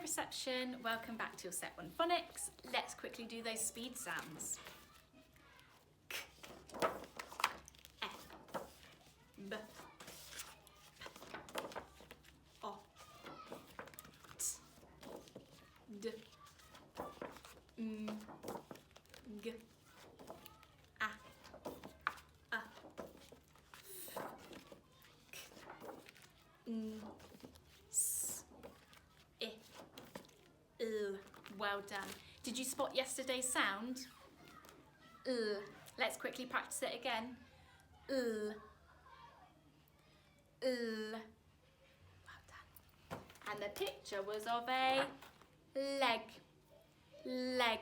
Reception, welcome back to your Set 1 Phonics. Let's quickly do those speed sounds. K, F, B, P, O, T, D, M, G, A, F, K, N, S, I, L. Well done. Did you spot yesterday's sound? L. Let's quickly practice it again. L. L. Well done. And the picture was of a leg. Leg.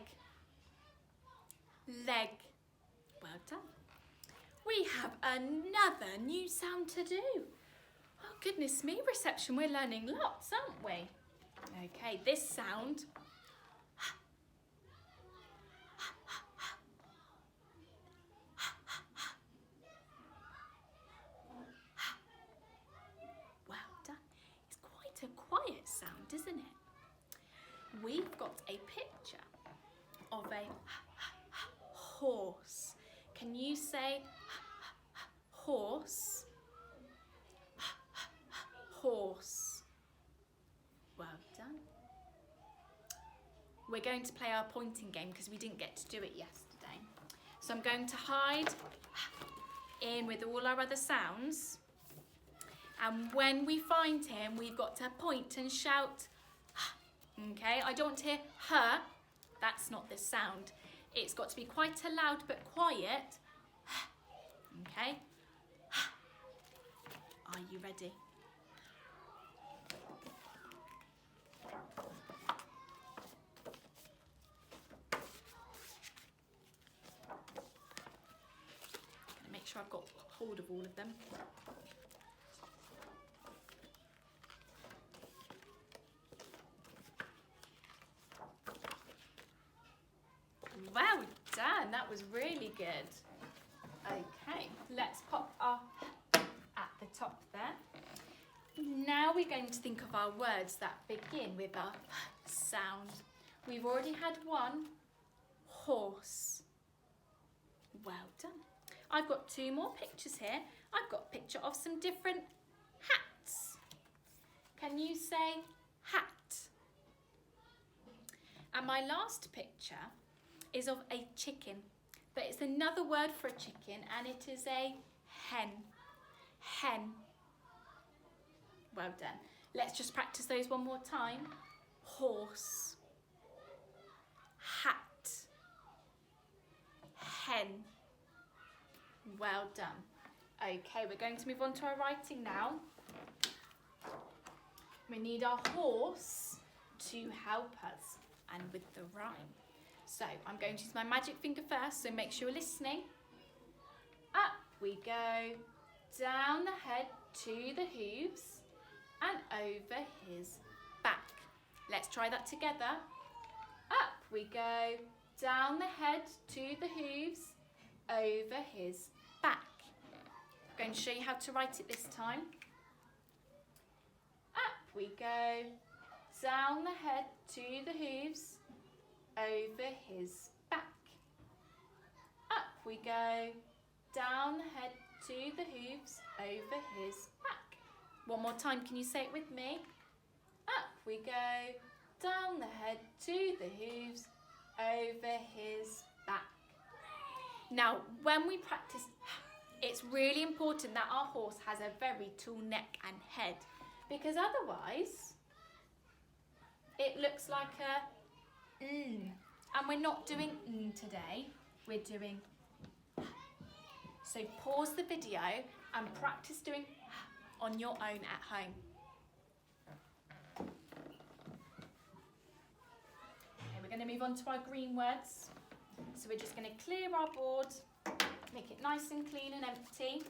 Leg. Well done. We have another new sound to do. Oh goodness me, reception, we're learning lots, aren't we? Okay, this sound. Well done. It's quite a quiet sound, isn't it? We've got a picture of a horse. Can you say horse? Horse. Well done. We're going to play our pointing game because we didn't get to do it yesterday. So I'm going to hide in with all our other sounds. And when we find him, we've got to point and shout. Okay, I don't want to hear her. That's not the sound. It's got to be quite a loud but quiet. Okay. Are you ready? Make sure I've got hold of all of them. Well done, that was really good. Okay, let's pop our at the top there. Now we're going to think of our words that begin with a sound. We've already had one, horse. Well done. I've got two more pictures here. I've got a picture of some different hats. Can you say hat? And my last picture is of a chicken, but it's another word for a chicken and it is a hen. Hen. Well done. Let's just practice those one more time. Horse. Hat. Hen. Well done. Okay, we're going to move on to our writing now. We need our horse to help us and with the rhyme. So I'm going to use my magic finger first, so make sure you're listening. Up we go, down the head to the hooves and over his back. Let's try that together. Up we go, down the head to the hooves, over his back. I'm going to show you how to write it this time. Up we go, down the head to the hooves, over his back. Up we go, down the head to the hooves, over his back. One more time, can you say it with me? Up we go, down the head to the hooves, over his back. Now, when we practice, it's really important that our horse has a very tall neck and head, because otherwise it looks like a and we're not doing today, we're doing. So pause the video and practice doing on your own at home. Okay, we're going to move on to our green words. So we're just going to clear our board, make it nice and clean and empty.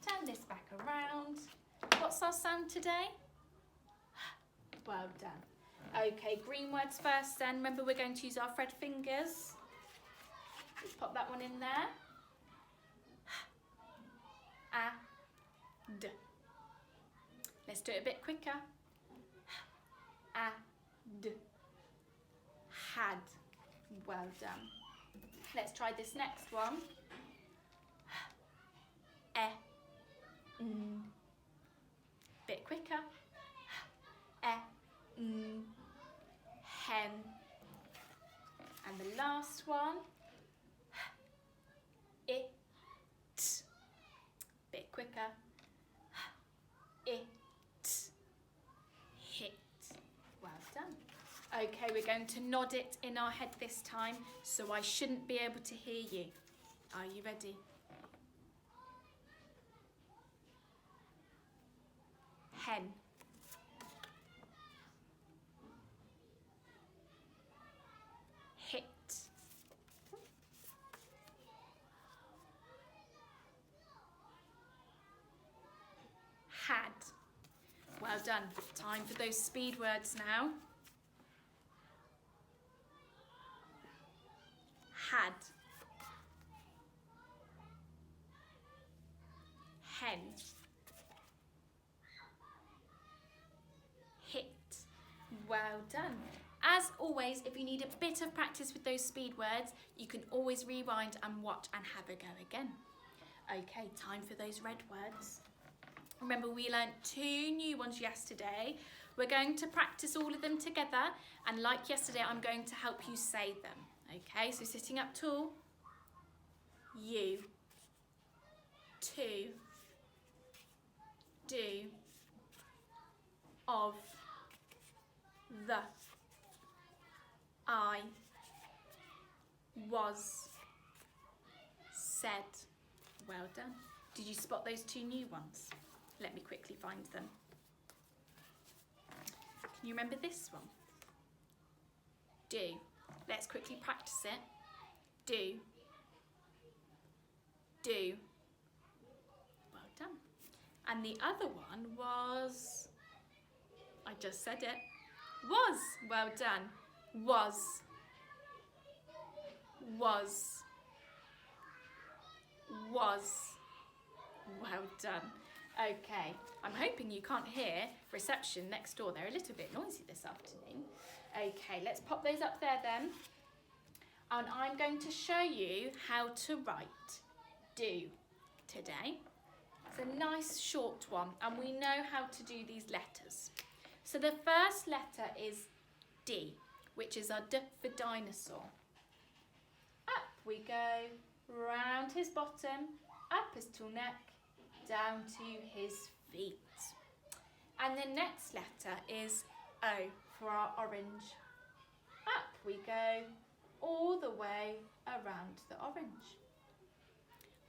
Turn this back around. What's our sound today? Well done. Okay, green words first then. Remember, we're going to use our thread fingers. Let's pop that one in there. A, D. Let's do it a bit quicker. Well done. Let's try this next one. Bit quicker. Hen. And the last one. It. Bit quicker. It. Hit. Well done. Okay, we're going to nod it in our head this time, so I shouldn't be able to hear you. Are you ready? Hen. Hit. Had. Well done. Time for those speed words now. Had. Hen. Hit. Well done. As always, if you need a bit of practice with those speed words, you can always rewind and watch and have a go again. Okay, time for those red words. Remember, we learnt 2 new ones yesterday. We're going to practice all of them together, and like yesterday, I'm going to help you say them. Okay, so sitting up tall. You. 2. Do. Of. The. I. Was. Said. Well done. Did you spot those 2 new ones? Let me quickly find them. Can you remember this one? Do. Let's quickly practice it. Do. Do. Well done. And the other one was, I just said it, was. Well done. Was. Was. Was. Well done. Okay, I'm hoping you can't hear reception next door. They're a little bit noisy this afternoon. Okay, let's pop those up there then. And I'm going to show you how to write do today. It's a nice short one, and we know how to do these letters. So the first letter is D, which is our D for dinosaur. Up we go, round his bottom, up his tall neck, down to his feet. And the next letter is O for our orange. Up we go, all the way around the orange.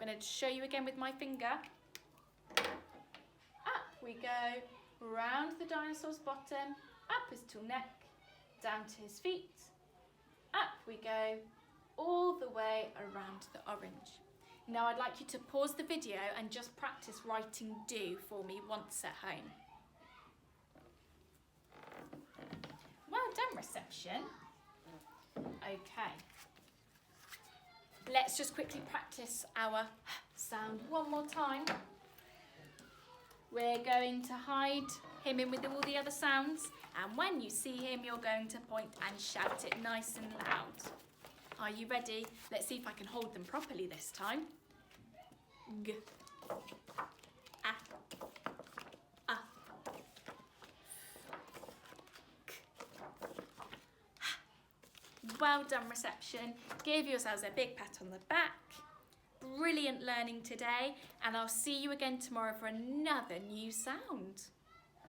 I'm going to show you again with my finger. Up we go, round the dinosaur's bottom, up his tall neck, down to his feet. Up we go, all the way around the orange. Now I'd like you to pause the video and just practice writing do for me once at home. Well done, reception. Okay. Let's just quickly practice our sound one more time. We're going to hide him in with all the other sounds, and when you see him, you're going to point and shout it nice and loud. Are you ready? Let's see if I can hold them properly this time. G, A, K. Well done, reception. Give yourselves a big pat on the back. Brilliant learning today, and I'll see you again tomorrow for another new sound.